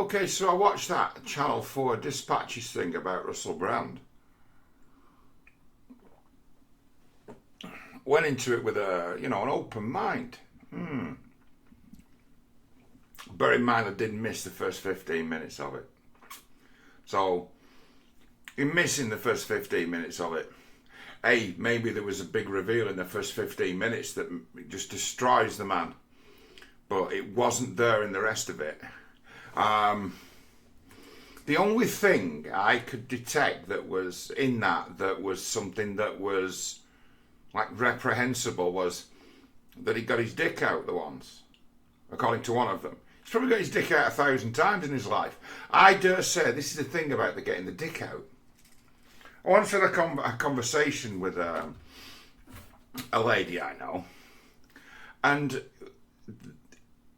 okay, so I watched that Channel 4 Dispatches thing about Russell Brand. Went into it with an open mind. Bear in mind I did miss the first 15 minutes of it. So, in missing the first 15 minutes of it, maybe there was a big reveal in the first 15 minutes that just destroys the man. But it wasn't there in the rest of it. The only thing I could detect that was in that was something that was like reprehensible was that he got his dick out the once, according to one of them. He's probably got his dick out 1,000 times in his life. I dare say this is the thing about the getting the dick out. I once had a conversation with a lady I know, and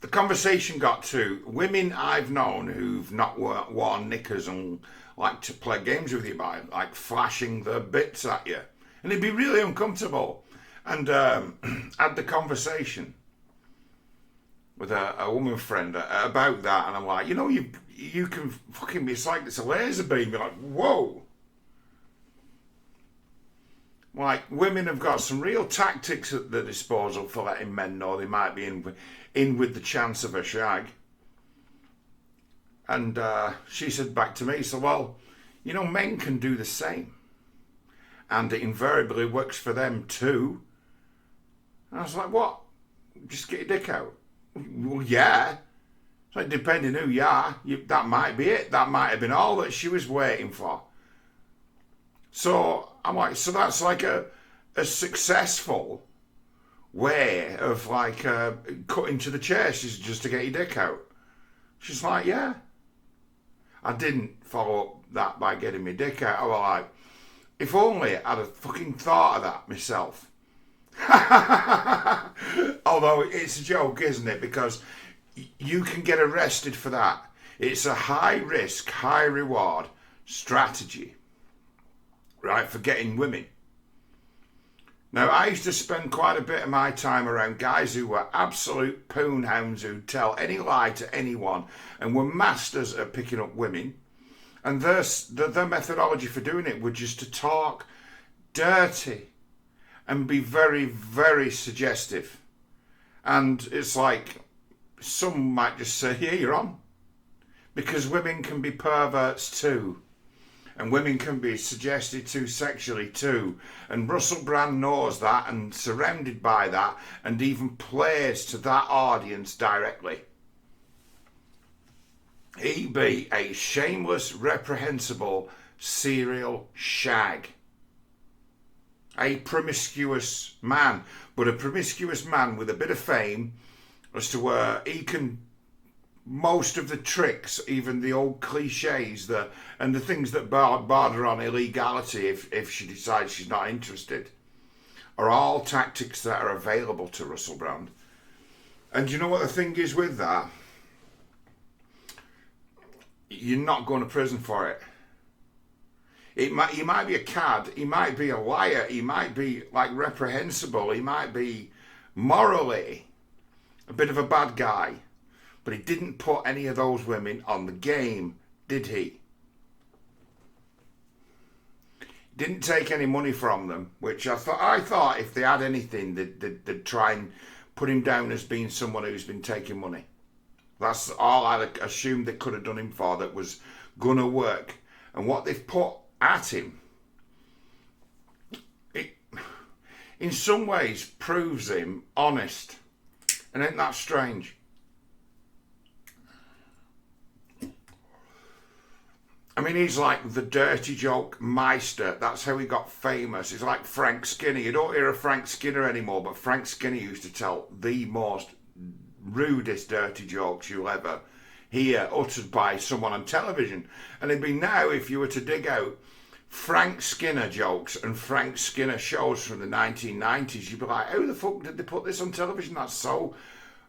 the conversation got to women I've known who've not worn knickers and like to play games with you by like flashing their bits at you, and it'd be really uncomfortable. And had the conversation with a woman friend about that, and I'm like, you can fucking, it's like it's a laser beam. You're like, whoa. Like, women have got some real tactics at their disposal for letting men know they might be in with the chance of a shag. And she said back to me, so, well, men can do the same. And it invariably works for them too. And I was like, what? Just get your dick out? Well, yeah. It's like, depending who you are, that might be it. That might have been all that she was waiting for. So I'm like, so that's like a successful way of like cutting to the chase, is just to get your dick out. She's like, yeah. I didn't follow up that by getting my dick out. I was like, if only I'd have fucking thought of that myself. Although it's a joke, isn't it? Because you can get arrested for that. It's a high risk, high reward strategy, right, for getting women. Now, I used to spend quite a bit of my time around guys who were absolute poon hounds who'd tell any lie to anyone and were masters at picking up women. And their methodology for doing it was just to talk dirty and be very, very suggestive. And it's like, some might just say, yeah, you're on. Because women can be perverts too. And women can be suggested to sexually too. And Russell Brand knows that and surrounded by that and even plays to that audience directly. He be a shameless, reprehensible serial shag. A promiscuous man, but a promiscuous man with a bit of fame as to where he can, most of the tricks, even the old cliches and the things that border on illegality if she decides she's not interested, are all tactics that are available to Russell Brand. And you know what the thing is with that? You're not going to prison for it. He might be a cad, he might be a liar, he might be like reprehensible, he might be morally a bit of a bad guy, but he didn't put any of those women on the game, did he? Didn't take any money from them, which I thought if they had anything, they'd try and put him down as being someone who's been taking money. That's all I assumed they could have done him for that was going to work. And what they've put at him, it in some ways proves him honest. And ain't that strange? I mean, he's like the dirty joke meister. That's how he got famous. He's like Frank Skinner. You don't hear of Frank Skinner anymore, but Frank Skinner used to tell the most rudest dirty jokes you'll ever hear uttered by someone on television. And it'd be now, if you were to dig out Frank Skinner jokes and Frank Skinner shows from the 1990s, you'd be like, how the fuck did they put this on television? That's so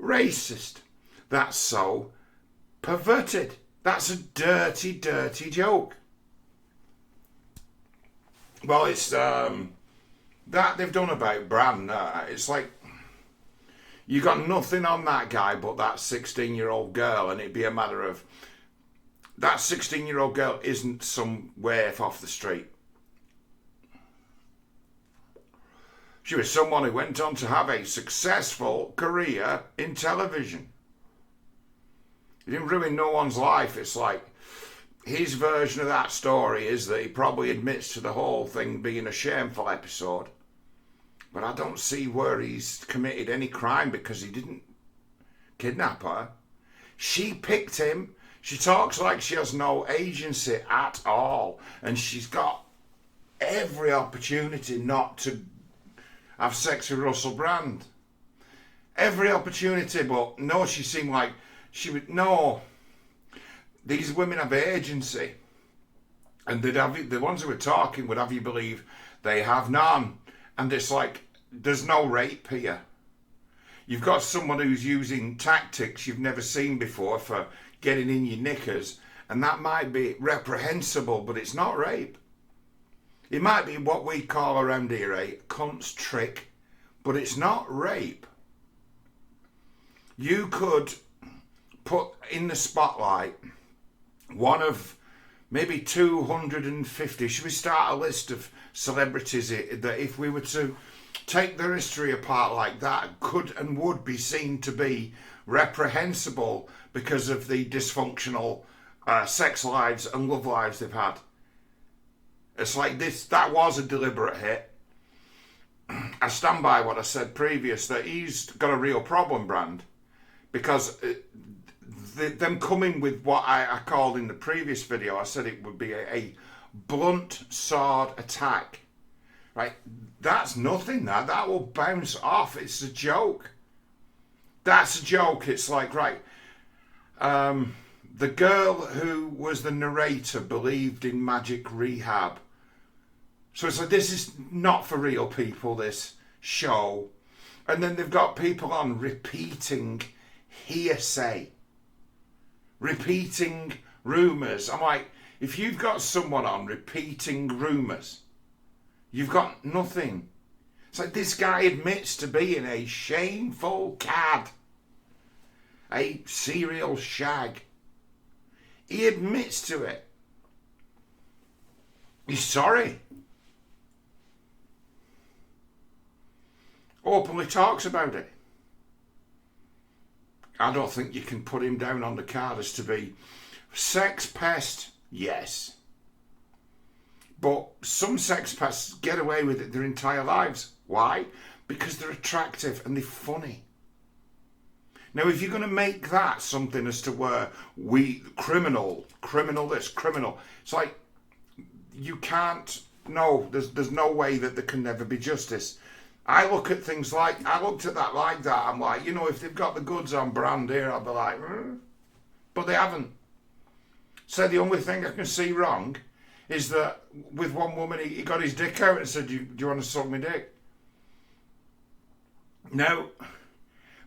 racist. That's so perverted. That's a dirty, dirty joke. Well, it's that they've done about Brand. It's like, you got nothing on that guy but that 16-year-old girl, and it'd be a matter of that 16-year-old girl isn't some waif off the street. She was someone who went on to have a successful career in television. He didn't ruin no one's life. It's like, his version of that story is that he probably admits to the whole thing being a shameful episode. But I don't see where he's committed any crime, because he didn't kidnap her. She picked him. She talks like she has no agency at all. And she's got every opportunity not to have sex with Russell Brand. Every opportunity, but no, she seemed like she would, no. These women have agency. And they'd have, the ones who were talking would have you believe they have none. And it's like, there's no rape here. You've got someone who's using tactics you've never seen before for getting in your knickers, and that might be reprehensible, but it's not rape. It might be what we call around here a cunt's trick, but it's not rape. You could put in the spotlight one of maybe 250. Should we start a list of celebrities that, if we were to take their history apart like that, could and would be seen to be reprehensible because of the dysfunctional sex lives and love lives they've had? It's like this, that was a deliberate hit. I stand by what I said previous, that he's got a real problem, Brand, because them coming with what I called in the previous video, I said it would be a blunt sword attack, right? That's nothing. That will bounce off. It's a joke. That's a joke. It's like, right, the girl who was the narrator believed in magic rehab. So it's like, this is not for real people, this show. And then they've got people on repeating hearsay, repeating rumours. I'm like, if you've got someone on repeating rumours, you've got nothing. It's like, this guy admits to being a shameful cad, a serial shag. He admits to it. He's sorry. Openly talks about it. I don't think you can put him down on the card as to be sex pest, yes. But some sex pests get away with it their entire lives. Why? Because they're attractive and they're funny. Now, if you're going to make that something as to where criminal this, criminal, it's like, you can't, no, there's no way that there can never be justice. I look at things like, I looked at that like that, I'm like, you know, if they've got the goods on Brand here, I'll be like, but they haven't. So the only thing I can see wrong is that with one woman, he got his dick out and said, do you want to suck my dick? Now,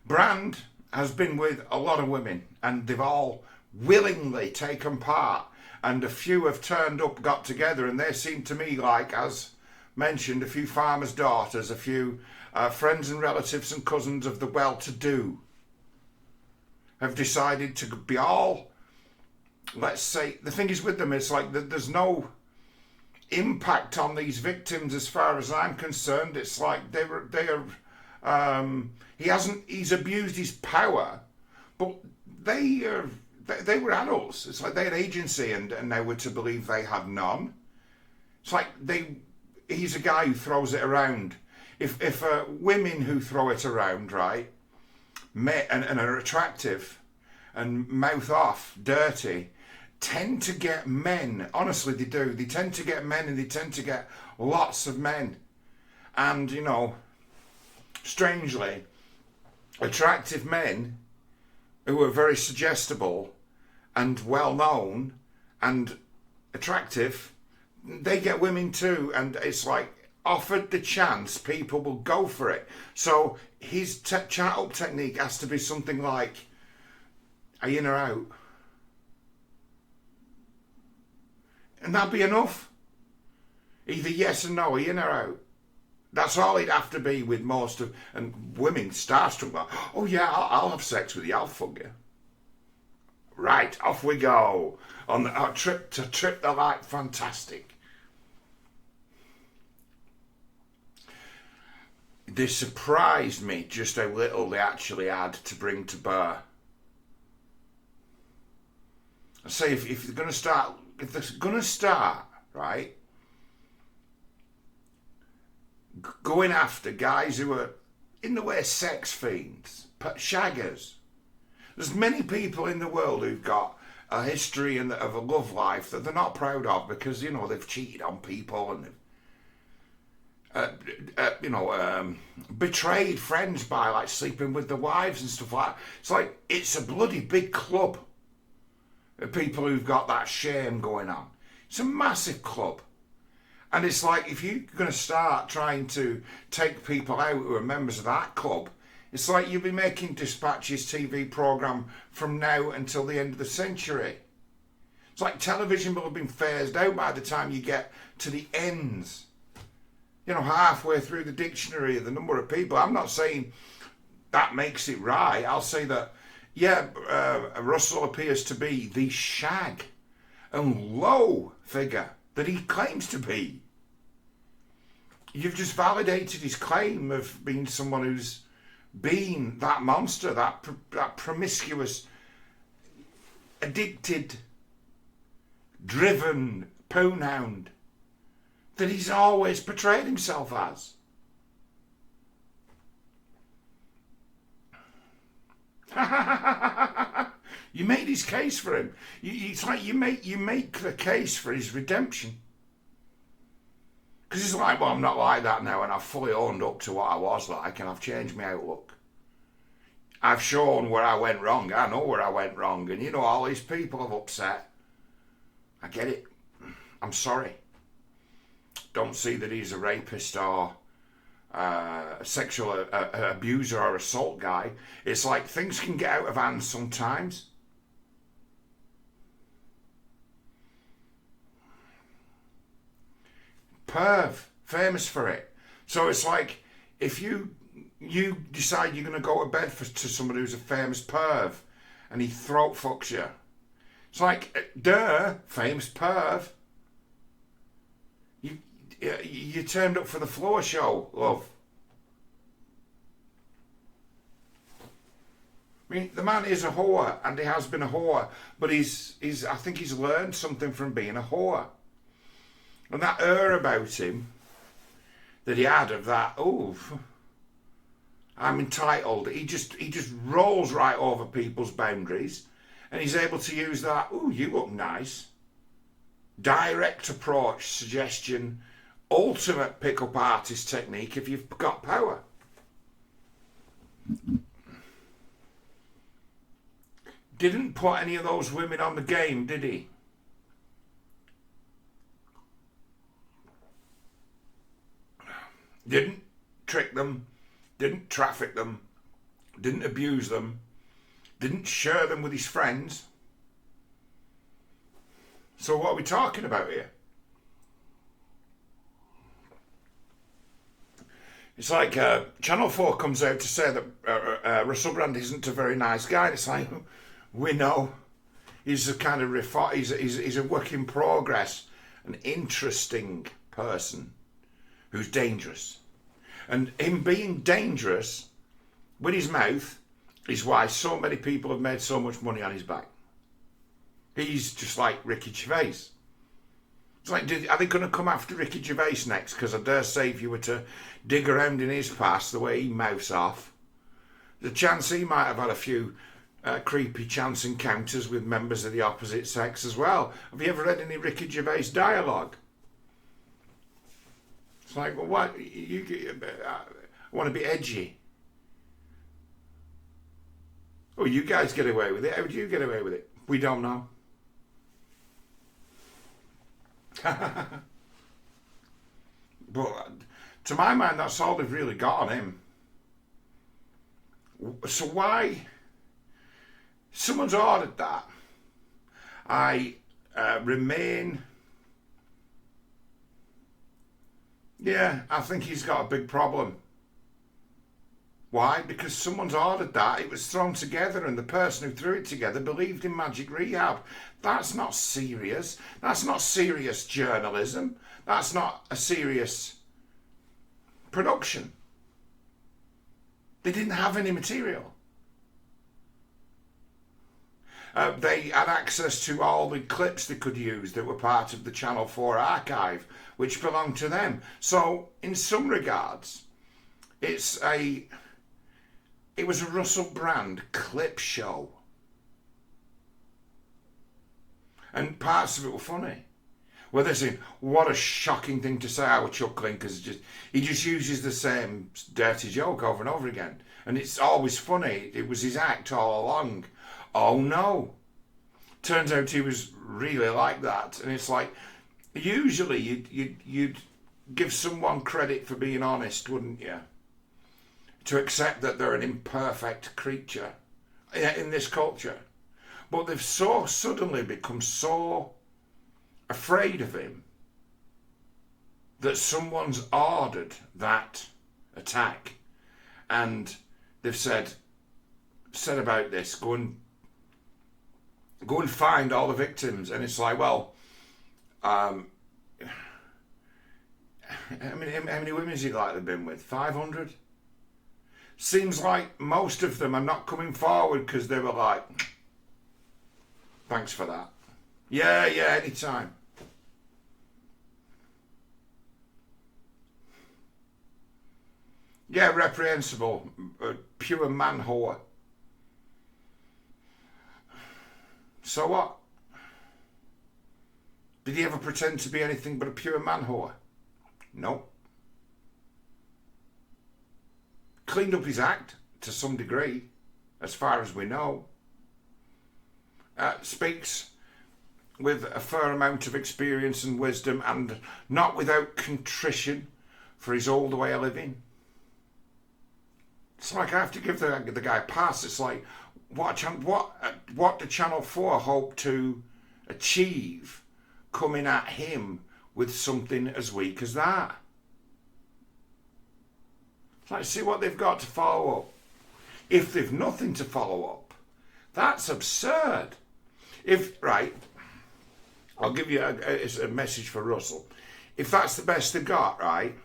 Brand has been with a lot of women, and they've all willingly taken part, and a few have turned up, got together, and they seem to me like, as mentioned, a few farmers' daughters, a few friends and relatives and cousins of the well-to-do have decided to be all, let's say, the thing is with them, it's like that there's no impact on these victims as far as I'm concerned. It's like he's abused his power, but they were adults. It's like they had agency, and they were to believe they had none. It's like he's a guy who throws it around. If women who throw it around, right, and are attractive and mouth off, dirty, tend to get men. Honestly, they do. They tend to get men, and they tend to get lots of men. And, you know, strangely, attractive men who are very suggestible and well known and attractive, they get women too. And it's like, offered the chance, people will go for it. So his chat up technique has to be something like, are you in or out? And that'd be enough. Either yes or no, are you in or out? That's all it'd have to be with most of, and women starstruck like, oh yeah, I'll have sex with you, I'll fuck you. Right, off we go on our trip to Trip the Light Fantastic. They surprised me just how little they actually had to bring to bear. I say if they're going to start, right, going after guys who are in the way sex fiends, shaggers. There's many people in the world who've got a history of a love life that they're not proud of because, you know, they've cheated on people and they've, betrayed friends by like sleeping with their wives and stuff like that. It's like, it's a bloody big club of people who've got that shame going on. It's a massive club. And it's like, if you're going to start trying to take people out who are members of that club, it's like you'll be making Dispatch's TV programme from now until the end of the century. It's like television will have been phased out by the time you get to the ends. You know, halfway through the dictionary of the number of people. I'm not saying that makes it right. I'll say that, yeah, Russell appears to be the shag and low figure that he claims to be. You've just validated his claim of being someone who's been that monster, that promiscuous, addicted, driven poonhound that he's always portrayed himself as. You made his case for him. It's like you make the case for his redemption. Because he's like, well, I'm not like that now, and I've fully owned up to what I was like, and I've changed my outlook. I've shown where I went wrong. I know where I went wrong, and you know, all these people have upset. I get it. I'm sorry. Don't see that he's a rapist or a sexual abuser or assault guy. It's like things can get out of hand sometimes. Perv, famous for it. So it's like, if you decide you're going to go to bed to somebody who's a famous perv and he throat fucks you, it's like, duh, famous perv. You turned up for the floor show, love. I mean, the man is a whore, and he has been a whore, but I think he's learned something from being a whore. And that about him that he had of that, oh, I'm entitled. He just rolls right over people's boundaries, and he's able to use that, oh, you look nice. Direct approach, suggestion, ultimate pick-up artist technique if you've got power. Didn't put any of those women on the game, did he? Didn't trick them, didn't traffic them, didn't abuse them, didn't share them with his friends. So what are we talking about here? It's like Channel 4 comes out to say that Russell Brand isn't a very nice guy. It's like, we know. He's a kind of he's a work in progress, an interesting person who's dangerous. And him being dangerous with his mouth is why so many people have made so much money on his back. He's just like Ricky Gervais. It's like, are they going to come after Ricky Gervais next? Because I dare say if you were to dig around in his past, the way he mouths off, the chance he might have had a few creepy chance encounters with members of the opposite sex as well. Have you ever read any Ricky Gervais dialogue? It's like, well, what? I want to be edgy. Oh, you guys get away with it. How do you get away with it? We don't know. But to my mind, that's all they've really got on him. So why? Someone's ordered that. I remain. Yeah, I think he's got a big problem. Why? Because someone's ordered that. It was thrown together and the person who threw it together believed in magic rehab. That's not serious. That's not serious journalism. That's not a serious production. They didn't have any material. They had access to all the clips they could use that were part of the Channel 4 archive, which belonged to them. So, in some regards, it was a Russell Brand clip show. And parts of it were funny. Well, they're saying, what a shocking thing to say, I was chuckling, because he just uses the same dirty joke over and over again. And it's always funny. It was his act all along. Oh no. Turns out he was really like that. And it's like, usually you'd give someone credit for being honest, wouldn't you? To accept that they're an imperfect creature in this culture. But they've so suddenly become so afraid of him that someone's ordered that attack, and they've said about this, go and find all the victims. And it's like, well, how many women has he likely been with? 500? Seems like most of them are not coming forward because they were like, thanks for that. Yeah, anytime. Yeah, reprehensible, pure man whore. So what? Did he ever pretend to be anything but a pure man whore? No. Cleaned up his act to some degree, as far as we know. Speaks with a fair amount of experience and wisdom, and not without contrition for his old way of living. It's like I have to give the guy a pass. It's like, what did Channel 4 hope to achieve coming at him with something as weak as that? It's like, see what they've got to follow up. If they've nothing to follow up, that's absurd. I'll give you a message for Russell. If that's the best they've got, right,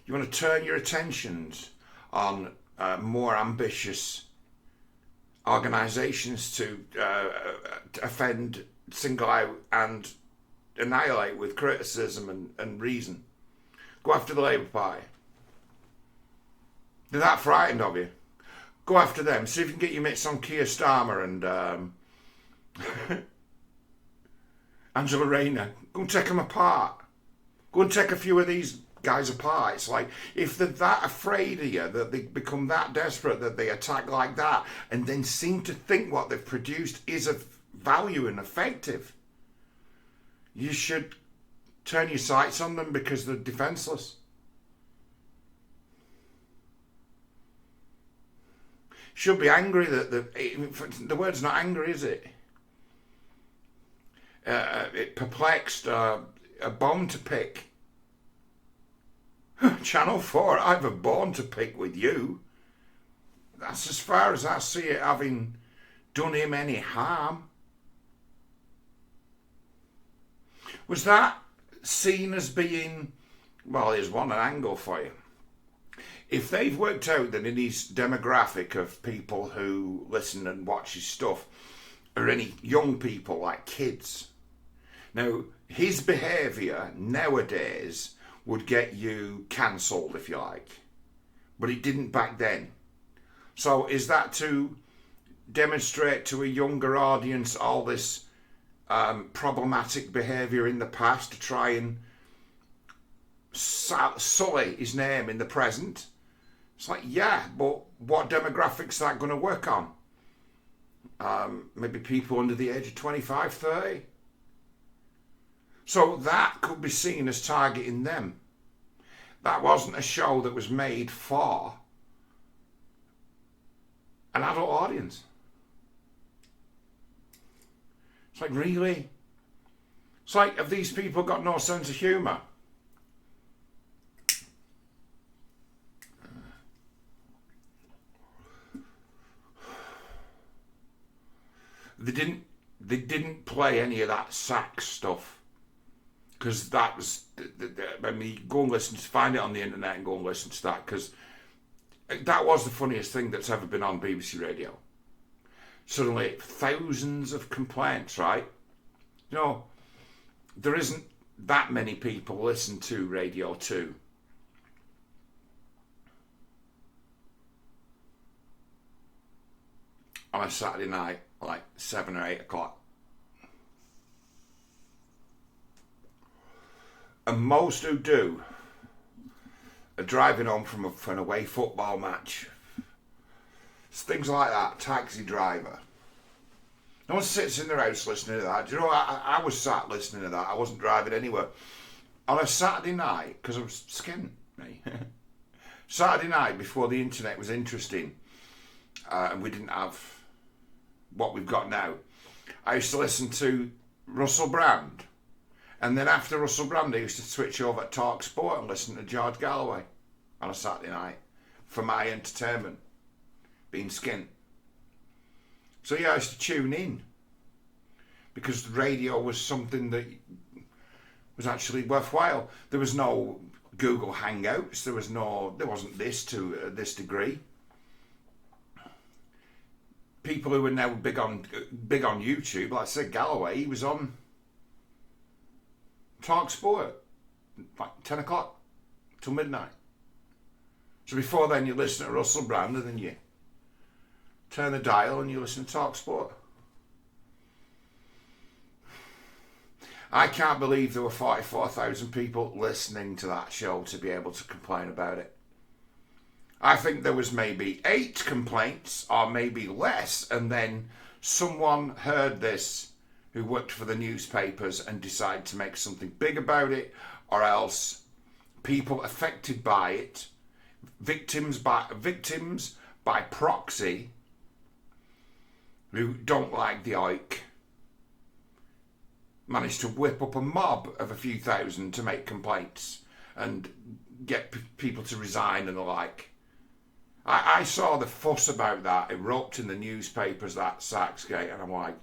you want to turn your attentions on more ambitious organisations to offend, single out and annihilate with criticism and reason. Go after the Labour Party. They're that frightened of you. Go after them. See if you can get your mitts on Keir Starmer and Angela Rayner. Go and take them apart. Go and take a few of these guys apart. It's like, if they're that afraid of you, that they become that desperate that they attack like that, and then seem to think what they've produced is of value and effective, you should turn your sights on them, because they're defenceless. Should be angry that the word's not angry, is it? It perplexed, a bone to pick. Channel 4, I've a bone to pick with you. That's as far as I see it having done him any harm. Was that seen as being, well, here's one angle for you. If they've worked out that in his demographic of people who listen and watch his stuff are any young people, like kids, now his behaviour nowadays would get you cancelled, if you like, but it didn't back then. So is that to demonstrate to a younger audience all this problematic behaviour in the past, to try and sully his name in the present? It's like, yeah, but what demographic's that going to work on? Maybe people under the age of 25, 30. So that could be seen as targeting them. That wasn't a show that was made for an adult audience. It's like, really? It's like, have these people got no sense of humour? they didn't play any of that sax stuff, because that was, I mean, go and find it on the internet and go and listen to that, because that was the funniest thing that's ever been on BBC Radio. Suddenly, thousands of complaints, right? You know, there isn't that many people listen to Radio 2. On a Saturday night, like 7 or 8 o'clock. And most who do are driving home from an away football match. It's things like that, taxi driver. No one sits in their house listening to that. Do you know, I was sat listening to that. I wasn't driving anywhere. On a Saturday night, because I was skint, me. Saturday night, before the internet was interesting, and we didn't have what we've got now, I used to listen to Russell Brand. And then after Russell Brand, I used to switch over to Talk Sport and listen to George Galloway on a Saturday night for my entertainment, being skint. So yeah, I used to tune in, because radio was something that was actually worthwhile. There was no Google Hangouts. There wasn't this to this degree. People who are now big on YouTube, like I said, Galloway, he was on Talk Sport, like 10 o'clock till midnight. So before then, you listen to Russell Brand, and then you turn the dial and you listen to Talk Sport. I can't believe there were 44,000 people listening to that show to be able to complain about it. I think there was maybe 8 complaints, or maybe less, and then someone heard this who worked for the newspapers and decided to make something big about it, or else people affected by it, victims by proxy, who don't like the oik, managed to whip up a mob of a few thousand to make complaints and get people to resign and the like. I saw the fuss about that erupt in the newspapers, that Saxgate, and I'm like,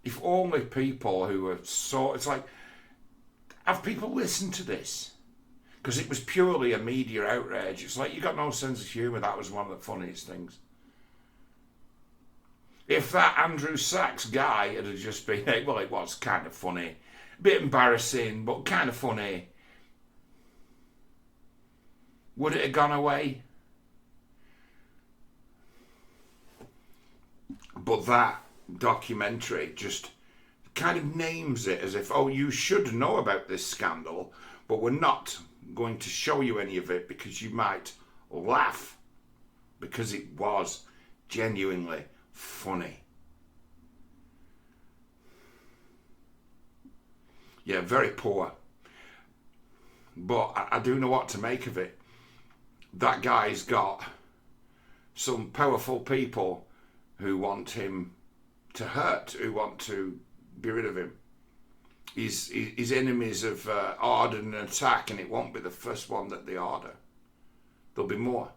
if only people who are so... It's like, have people listened to this? Because it was purely a media outrage. It's like, you got no sense of humour. That was one of the funniest things. If that Andrew Sachs guy had just been, well, it was kind of funny, a bit embarrassing, but kind of funny, would it have gone away? But that documentary just kind of names it as if, oh, you should know about this scandal, but we're not going to show you any of it because you might laugh, because it was genuinely funny. Yeah, very poor. But I do know what to make of it. That guy's got some powerful people who want him to hurt, who want to be rid of him. His enemies have ordered an attack, and it won't be the first one that they order. There'll be more.